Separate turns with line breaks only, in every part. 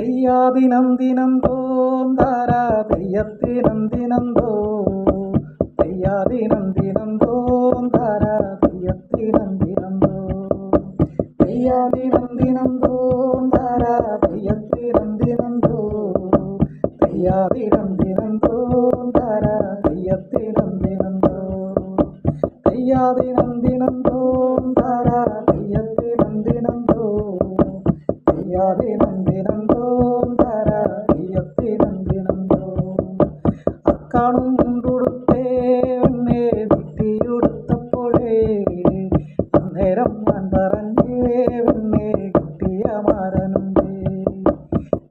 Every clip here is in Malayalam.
തെയ്യാദിനം ദിനം തോന്താര തെയ്യത്തിനം ദിനം തോ തെയ്യാദിനം ദിനം തോന്താര തെയ്യത്തിനം ദിനം തോ തെയ്യാദിനം ദിനം തോന്താര തെയ്യത്തിനം ദിനം തോ തെയ്യാദിനം ദിനം തോന്താര തെയ്യത്തിനം ദിനം തോ തെയ്യാദിനം ദിനം തോന്താര തെയ്യത്തിനം ദിനം തോ തെയ്യാദിനം ദിനം തോന്താര തെയ്യത്തിനം ദിനം തോ അക്കാണും മുണ്ടുടുത്തേ എന്നെ തെറ്റിയുടുത്തപ്പോഴേ അന്നേരം ഞാൻ പറഞ്ഞേ എന്നെ കിട്ടിയ മാരനുണ്ടേ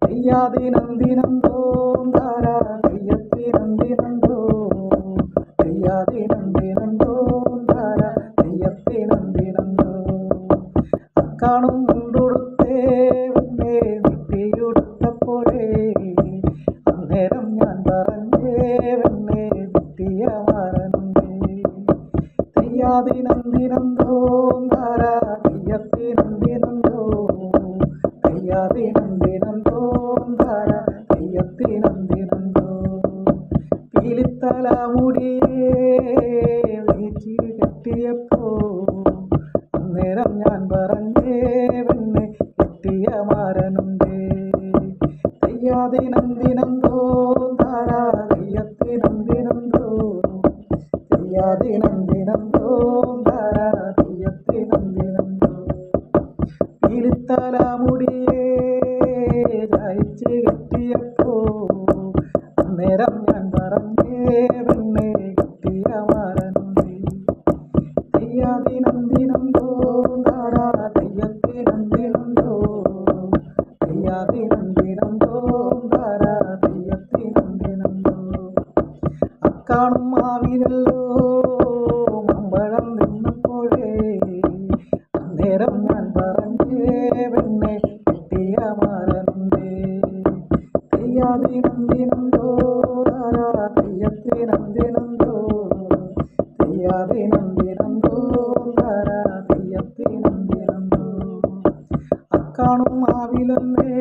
തെയ്യാദിനം ദിനം തോന്താര തെയ്യത്തിനം ദിനം തോ തെയ്യാദിനം ദിനം തോന്താര തെയ്യത്തിനം ദിനം തോ അക്കാണും മുണ്ടുടുത്തേ എന്നെ തെറ്റിയുടുത്തപ്പോഴേ അന്നേരം ഞാൻ പറഞ്ഞേ എന്നെ കിട്ടിയ മാരനുണ്ടേ തെയ്യാദിനം ദിനം തോന്താര തെയ്യത്തിനം ദിനം തോ തെയ്യാദിനം ദിനം തോന്താര തെയ്യത്തിനം ദിനം തോ പീലിത്തല മുടിയേ വീഴ്ചി കെട്ടിയപ്പോ അന്നേരം ഞാൻ പറഞ്ഞേ എന്നെ കിട്ടിയ മാരനുണ്ടേ തെയ്യാദിനം ദിനം തോന്താര തെയ്യത്തിനം ദിനം തോ തെയ്യാദിനം ദിനം തോന്താര തെയ്യത്തിനം ദിനം തോ പീലിത്തല മുടിയേ ചായച്ച് കെട്ടിയപ്പോ അന്നേരം ഞാൻ പറഞ്ഞേ എന്നെ കിട്ടിയ മാരനുണ്ടേ തെയ്യാദിനം ദിനം തോന്താര തെയ്യത്തിനം ദിനം തോ തെയ്യാദിനം ദിനം തോന്താര തെയ്യത്തിനം ദിനം തോ അക്കാണും മാവിലല്ലോ മമ്പഴം നിന്നപ്പോഴേ അന്നേരം ഞാൻ പറഞ്ഞേ എന്നെ കിട്ടിയ മാരനുണ്ടേ തെയ്യാദിനം ദിനം തോന്താര തെയ്യത്തിനം ദിനം തോ തെയ്യാദിനം ദിനം തോന്താര തെയ്യത്തിനം ദിനം തോ അക്കാണും മാവിലല്ലേ